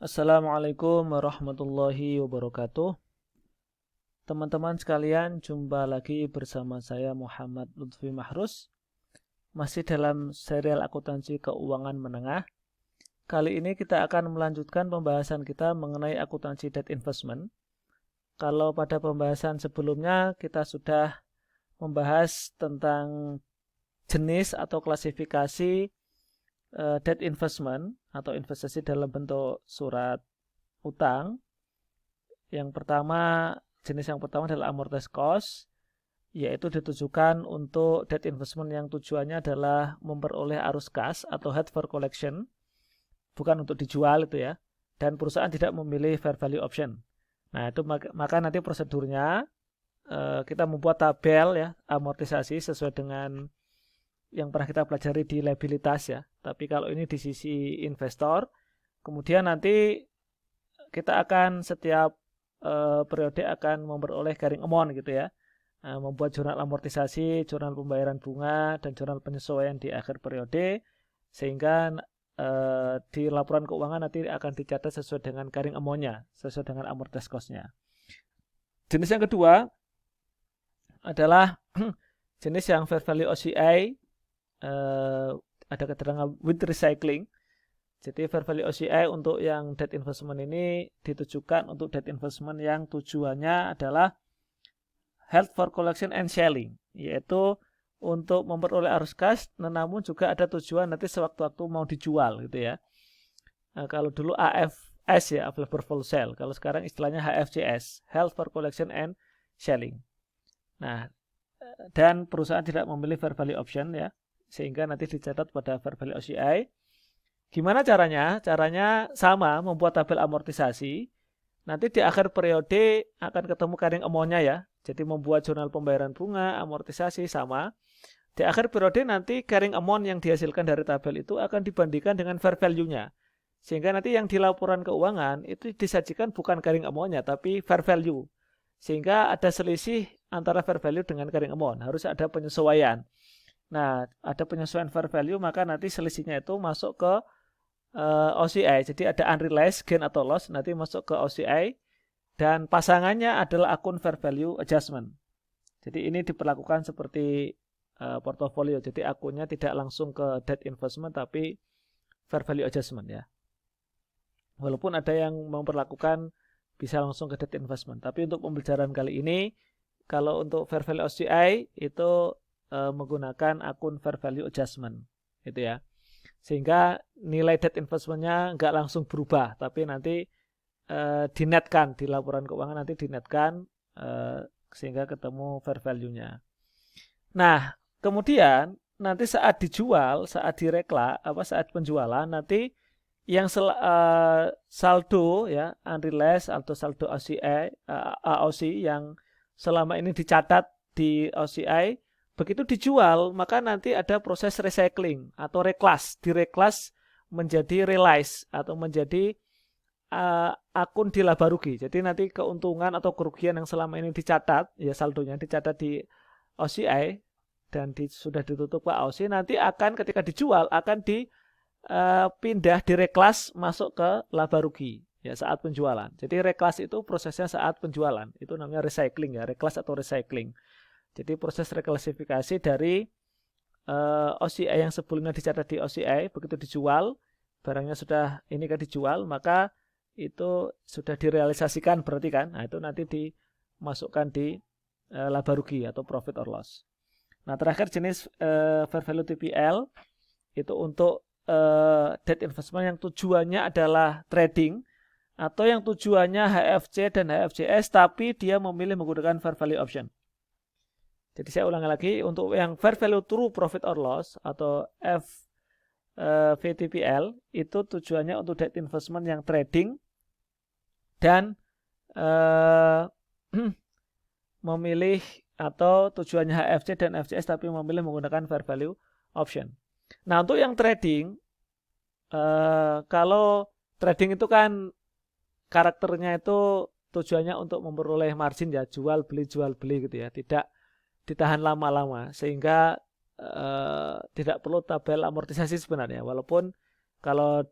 Assalamualaikum warahmatullahi wabarakatuh. Teman-teman sekalian, jumpa lagi bersama saya Muhammad Lutfi Mahrus. Masih dalam serial akuntansi keuangan menengah. Kali ini kita akan melanjutkan pembahasan kita mengenai akuntansi debt investment. Kalau pada pembahasan sebelumnya kita sudah membahas tentang jenis atau klasifikasi debt investment atau investasi dalam bentuk surat utang. Jenis yang pertama adalah amortized cost, yaitu ditujukan untuk debt investment yang tujuannya adalah memperoleh arus kas atau held for collection, bukan untuk dijual itu ya, dan perusahaan tidak memilih fair value option. Nah, itu maka nanti prosedurnya kita membuat tabel ya amortisasi sesuai dengan yang pernah kita pelajari di liabilitas ya. Tapi kalau ini di sisi investor, kemudian nanti kita akan setiap periode akan memperoleh carrying amount gitu ya. Membuat jurnal amortisasi, jurnal pembayaran bunga, dan jurnal penyesuaian di akhir periode, sehingga di laporan keuangan nanti akan dicatat sesuai dengan carrying amount-nya, sesuai dengan amortized cost-nya. Jenis yang kedua adalah jenis yang fair value OCI, ada keterangan with recycling. Jadi fair value OCI untuk yang debt investment ini ditujukan untuk debt investment yang tujuannya adalah held for collection and selling, yaitu untuk memperoleh arus kas, namun juga ada tujuan nanti sewaktu-waktu mau dijual gitu ya. Nah, kalau dulu AFS ya, available for sale. Kalau sekarang istilahnya HFCS, held for collection and selling. Nah, dan perusahaan tidak memilih fair value option ya, sehingga nanti dicatat pada fair value OCI. Gimana caranya? Caranya sama, membuat tabel amortisasi. Nanti di akhir periode akan ketemu carrying amount-nya ya. Jadi membuat jurnal pembayaran bunga, amortisasi sama. Di akhir periode nanti carrying amount yang dihasilkan dari tabel itu akan dibandingkan dengan fair value-nya. Sehingga nanti yang di laporan keuangan itu disajikan bukan carrying amount-nya, tapi fair value. Sehingga ada selisih antara fair value dengan carrying amount. Harus ada penyesuaian. Nah, ada penyesuaian fair value, maka nanti selisihnya itu masuk ke OCI. Jadi ada unrealized gain atau loss, nanti masuk ke OCI. Dan pasangannya adalah akun fair value adjustment. Jadi ini diperlakukan seperti portofolio. Jadi akunnya tidak langsung ke debt investment, tapi fair value adjustment ya. Walaupun ada yang memperlakukan bisa langsung ke debt investment. Tapi untuk pembelajaran kali ini, kalau untuk fair value OCI itu menggunakan akun fair value adjustment. Gitu ya. Sehingga nilai debt investment-nya nggak langsung berubah, tapi nanti dinetkan di laporan keuangan, nanti dinetkan sehingga ketemu fair value-nya. Nah, kemudian nanti saat dijual, saat saat penjualan nanti yang saldo ya unrealized atau saldo OCI, AOC yang selama ini dicatat di OCI, begitu dijual maka nanti ada proses recycling atau reclass, direclass menjadi realize atau menjadi akun di laba rugi. Jadi nanti keuntungan atau kerugian yang selama ini dicatat, ya saldonya dicatat di OCI dan sudah ditutup ke AOC, nanti akan ketika dijual akan dipindah di reclass masuk ke laba rugi ya saat penjualan. Jadi reclass itu prosesnya saat penjualan. Itu namanya recycling ya, reclass atau recycling. Jadi proses reklasifikasi dari OCI yang sebelumnya dicatat di OCI, begitu dijual, barangnya sudah ini kan dijual, maka itu sudah direalisasikan berarti kan. Nah, itu nanti dimasukkan di laba rugi atau profit or loss. Nah, terakhir jenis fair value TPL itu untuk debt investment yang tujuannya adalah trading atau yang tujuannya HFC dan HFCS tapi dia memilih menggunakan fair value option. Jadi saya ulangi lagi, untuk yang fair value true profit or loss atau VTPL itu tujuannya untuk debt investment yang trading dan memilih atau tujuannya HFC dan FCS tapi memilih menggunakan fair value option. Nah, untuk yang trading, kalau trading itu kan karakternya itu tujuannya untuk memperoleh margin ya, jual beli gitu ya, tidak ditahan lama-lama sehingga tidak perlu tabel amortisasi sebenarnya. Walaupun kalau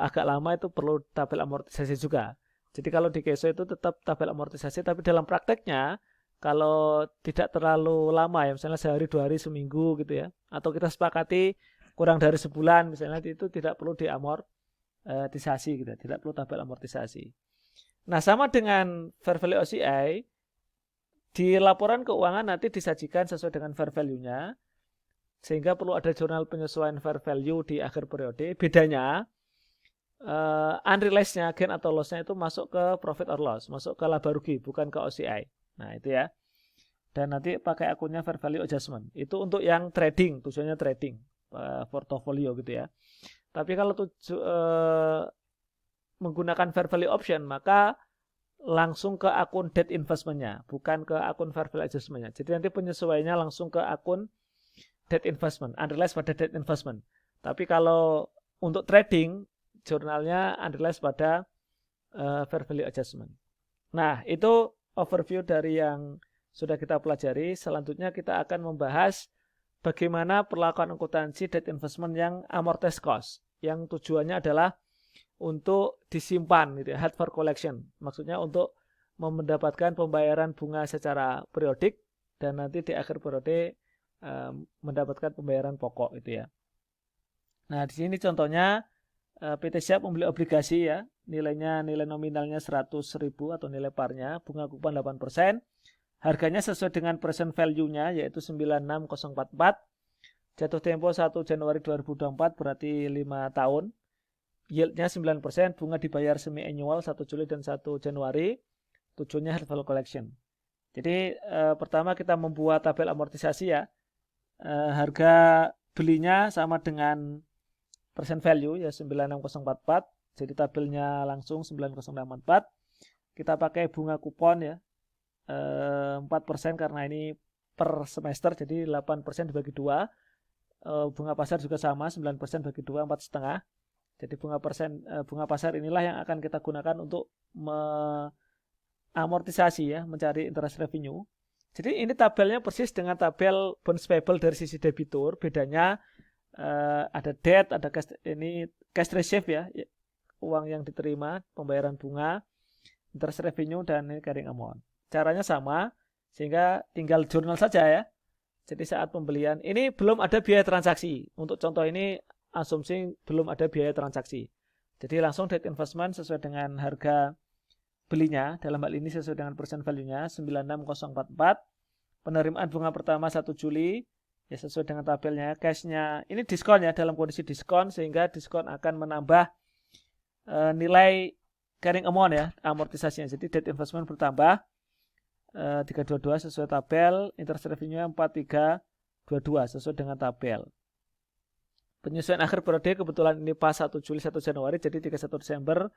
agak lama itu perlu tabel amortisasi juga. Jadi kalau di Keso itu tetap tabel amortisasi, tapi dalam prakteknya kalau tidak terlalu lama ya, misalnya sehari, 2 hari, seminggu gitu ya, atau kita sepakati kurang dari sebulan misalnya, itu tidak perlu diamortisasi gitu, tidak perlu tabel amortisasi. Nah, sama dengan fair value OCI, di laporan keuangan nanti disajikan sesuai dengan fair value-nya, sehingga perlu ada jurnal penyesuaian fair value di akhir periode. Bedanya, unrealized-nya, gain atau loss-nya itu masuk ke profit or loss, masuk ke laba rugi, bukan ke OCI. Nah, itu ya. Dan nanti pakai akunnya fair value adjustment. Itu untuk yang trading, tujuannya trading, portofolio gitu ya. Tapi kalau menggunakan fair value option, maka langsung ke akun debt investment-nya, bukan ke akun fair value adjustment-nya. Jadi nanti penyesuaiannya langsung ke akun debt investment, unrealized pada debt investment. Tapi kalau untuk trading, jurnalnya unrealized pada fair value adjustment. Nah, itu overview dari yang sudah kita pelajari. Selanjutnya kita akan membahas bagaimana perlakuan akuntansi debt investment yang amortized cost, yang tujuannya adalah untuk disimpan gitu ya, held for collection. Maksudnya untuk mendapatkan pembayaran bunga secara periodik dan nanti di akhir periode mendapatkan pembayaran pokok itu ya. Nah, di sini contohnya PT siap membeli obligasi ya, nilai nominalnya 100.000 atau nilai parnya, bunga kupon 8%, harganya sesuai dengan present value-nya yaitu 96044, jatuh tempo 1 Januari 2024 berarti 5 tahun, yieldnya 9%, bunga dibayar semi-annual 1 Juli dan 1 Januari, tujuannya held for collection. Jadi pertama kita membuat tabel amortisasi ya, harga belinya sama dengan present value ya 96044, jadi tabelnya langsung 90644. Kita pakai bunga kupon ya 4% karena ini per semester, jadi 8% dibagi 2. Bunga pasar juga sama 9% bagi 2, 4,5. Jadi bunga pasar inilah yang akan kita gunakan untuk amortisasi ya, mencari interest revenue. Jadi ini tabelnya persis dengan tabel bonds payable dari sisi debitur. Bedanya ada debt, ada cash receive ya, uang yang diterima, pembayaran bunga, interest revenue, dan ini carrying amount. Caranya sama, sehingga tinggal jurnal saja ya. Jadi saat pembelian, ini belum ada biaya transaksi. Untuk contoh ini asumsi belum ada biaya transaksi. Jadi langsung debt investment sesuai dengan harga belinya, dalam hal ini sesuai dengan present value-nya 96044. Penerimaan bunga pertama 1 Juli ya sesuai dengan tabelnya. Cash-nya ini diskon ya, dalam kondisi diskon, sehingga diskon akan menambah nilai carrying amount ya, amortisasinya. Jadi debt investment bertambah 322 sesuai tabel, interest revenue-nya 4322 sesuai dengan tabel. Penyesuaian akhir periode kebetulan ini pas 1 Juli 1 Januari, jadi 31 Desember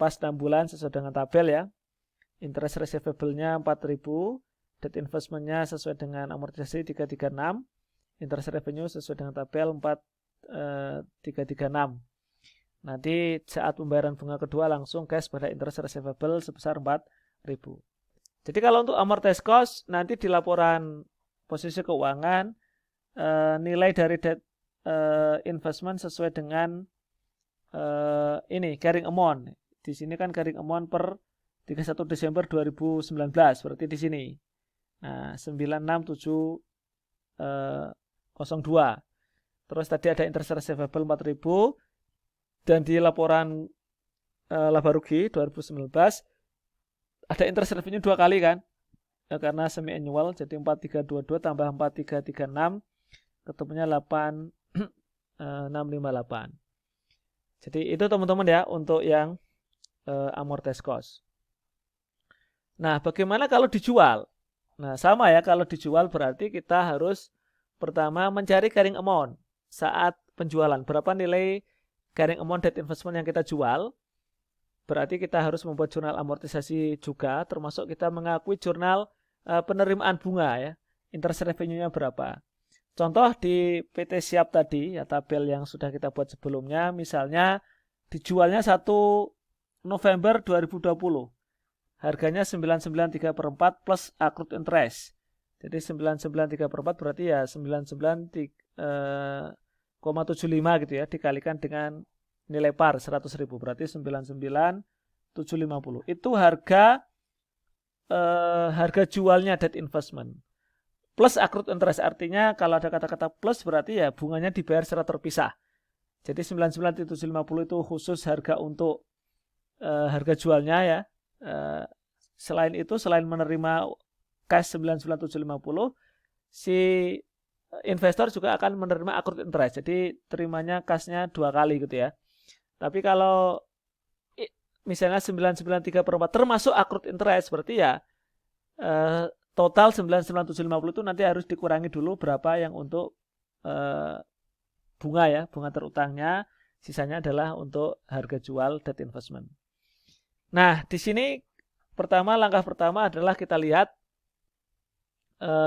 pas 6 bulan sesuai dengan tabel ya. Interest receivable-nya 4.000, debt investment-nya sesuai dengan amortisasi 336, interest revenue sesuai dengan tabel 4336. Nanti saat pembayaran bunga kedua langsung cash pada interest receivable sebesar 4.000. Jadi kalau untuk amortized cost nanti di laporan posisi keuangan nilai dari debt investment sesuai dengan ini carrying amount. Di sini kan carrying amount per 31 Desember 2019 berarti di sini. Nah, 96702. Terus tadi ada interest receivable 4.000 dan di laporan laba rugi 2019 ada interest revenue 2 kali kan? Ya, karena semi annual jadi 4322 tambah 4336 ketemunya 8658. Jadi itu teman-teman ya untuk yang amortized cost. Nah, bagaimana kalau dijual? Nah, sama ya, kalau dijual berarti kita harus pertama mencari carrying amount saat penjualan. Berapa nilai carrying amount debt investment yang kita jual? Berarti kita harus membuat jurnal amortisasi juga, termasuk kita mengakui jurnal penerimaan bunga ya. Interest revenue-nya berapa? Contoh di PT Siap tadi, ya tabel yang sudah kita buat sebelumnya, misalnya dijualnya 1 November 2020. Harganya 993/4 plus accrued interest. Jadi 993/4 berarti ya 99,75 gitu ya, dikalikan dengan nilai par 100.000 berarti 99.750. Itu harga jualnya debt investment. Plus accrued interest, artinya kalau ada kata-kata plus berarti ya bunganya dibayar secara terpisah. Jadi 99.750 itu khusus harga untuk harga jualnya ya. Selain itu, selain menerima cash 99.750, si investor juga akan menerima accrued interest. Jadi terimanya cashnya 2 kali gitu ya. Tapi kalau misalnya 993/4 termasuk accrued interest, berarti ya total 99.750 itu nanti harus dikurangi dulu berapa yang untuk bunga ya, bunga terutangnya, sisanya adalah untuk harga jual debt investment. Nah, di sini langkah pertama adalah kita lihat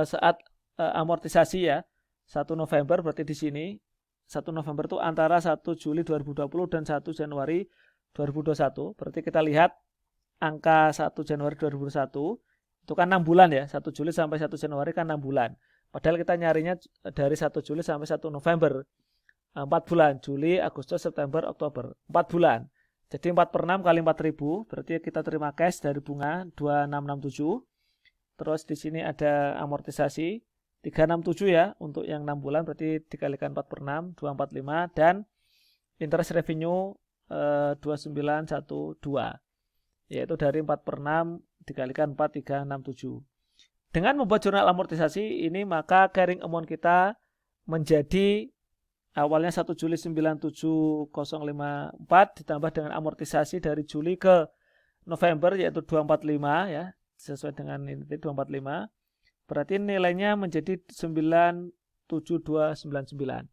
saat amortisasi ya, 1 November berarti di sini 1 November itu antara 1 Juli 2020 dan 1 Januari 2021. Berarti kita lihat angka 1 Januari 2021 itu kan 6 bulan ya, 1 Juli sampai 1 Januari kan 6 bulan. Padahal kita nyarinya dari 1 Juli sampai 1 November. 4 bulan, Juli, Agustus, September, Oktober. 4 bulan. Jadi 4/6 kali 4.000, berarti kita terima cash dari bunga 2667. Terus di sini ada amortisasi 367 ya, untuk yang 6 bulan berarti dikalikan 4/6, 245, dan interest revenue 2912. Yaitu dari 4/6 dikalikan 4, 367. Dengan membuat jurnal amortisasi ini, maka carrying amount kita menjadi awalnya 1 Juli 97054 ditambah dengan amortisasi dari Juli ke November yaitu 245 ya, sesuai dengan ini 245. Berarti nilainya menjadi 97299.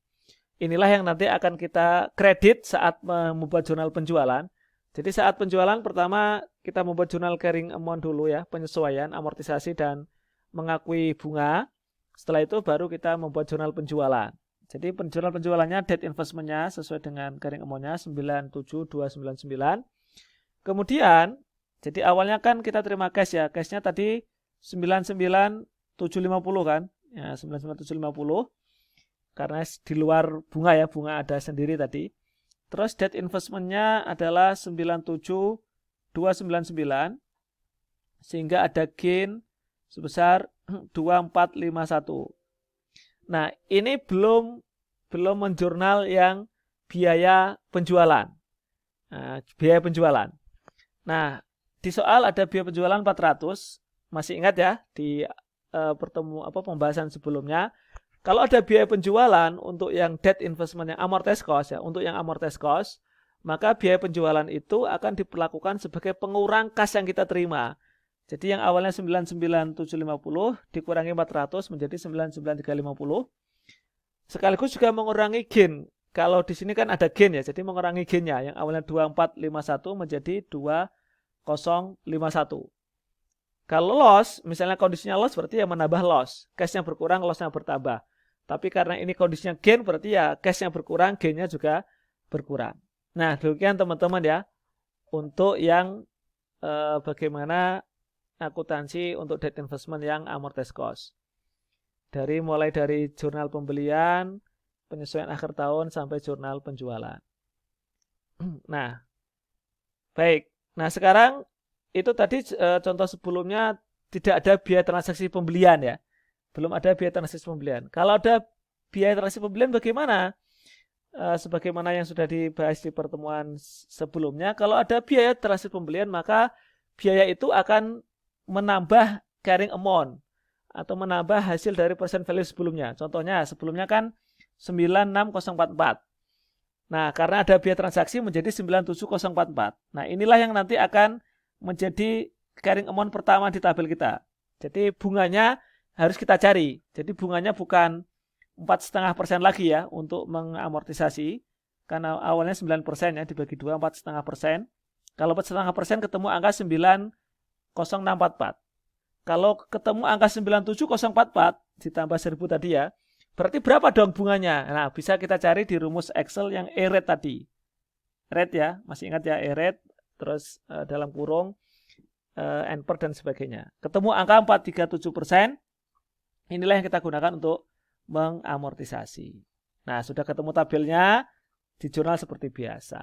Inilah yang nanti akan kita kredit saat membuat jurnal penjualan. Jadi saat penjualan pertama kita membuat jurnal carrying amount dulu ya, penyesuaian, amortisasi dan mengakui bunga. Setelah itu baru kita membuat jurnal penjualan. Jadi jurnal penjualannya debt investmentnya sesuai dengan carrying amount-nya 97299. Kemudian jadi awalnya kan kita terima cash ya. Cashnya tadi 99750 kan. Ya 99750. Karena di luar bunga ya, bunga ada sendiri tadi. Terus debt investmentnya adalah 97299. Sehingga ada gain sebesar 2451. Nah, ini belum menjurnal yang biaya penjualan. Biaya penjualan. Nah, di soal ada biaya penjualan 400. Masih ingat ya di pembahasan sebelumnya. Kalau ada biaya penjualan untuk yang debt investment yang amortized cost ya, untuk yang amortized cost, maka biaya penjualan itu akan diperlakukan sebagai pengurang kas yang kita terima. Jadi yang awalnya 99750 dikurangi 400 menjadi 99350. Sekaligus juga mengurangi gain. Kalau di sini kan ada gain ya, jadi mengurangi gainnya. Yang awalnya 2451 menjadi 2051. Kalau loss, misalnya kondisinya loss berarti ya menambah loss. Cashnya berkurang, lossnya bertambah. Tapi karena ini kondisinya gain berarti ya cashnya berkurang, gainnya juga berkurang. Nah, demikian teman-teman ya. Untuk yang bagaimana akuntansi untuk debt investment yang amortized cost. Mulai dari jurnal pembelian, penyesuaian akhir tahun, sampai jurnal penjualan. Nah, baik. Nah, sekarang itu tadi contoh sebelumnya tidak ada biaya transaksi pembelian ya. Belum ada biaya transaksi pembelian. Kalau ada biaya transaksi pembelian bagaimana? Sebagaimana yang sudah dibahas di pertemuan sebelumnya, kalau ada biaya transaksi pembelian maka biaya itu akan menambah carrying amount atau menambah hasil dari present value sebelumnya. Contohnya sebelumnya kan 96044. Nah, karena ada biaya transaksi menjadi 97044. Nah, inilah yang nanti akan menjadi carrying amount pertama di tabel kita. Jadi bunganya harus kita cari. Jadi bunganya bukan 4,5% lagi ya untuk mengamortisasi. Karena awalnya 9% ya, dibagi 2, 4,5%. Kalau 4,5% ketemu angka 9,044. Kalau ketemu angka 97044 ditambah 1000 tadi ya, berarti berapa dong bunganya? Nah, bisa kita cari di rumus Excel yang E-rate tadi. Rate ya, masih ingat ya E-rate, terus dalam kurung NPER dan sebagainya. Ketemu angka 437%, inilah yang kita gunakan untuk mengamortisasi. Nah, sudah ketemu tabelnya, di jurnal seperti biasa.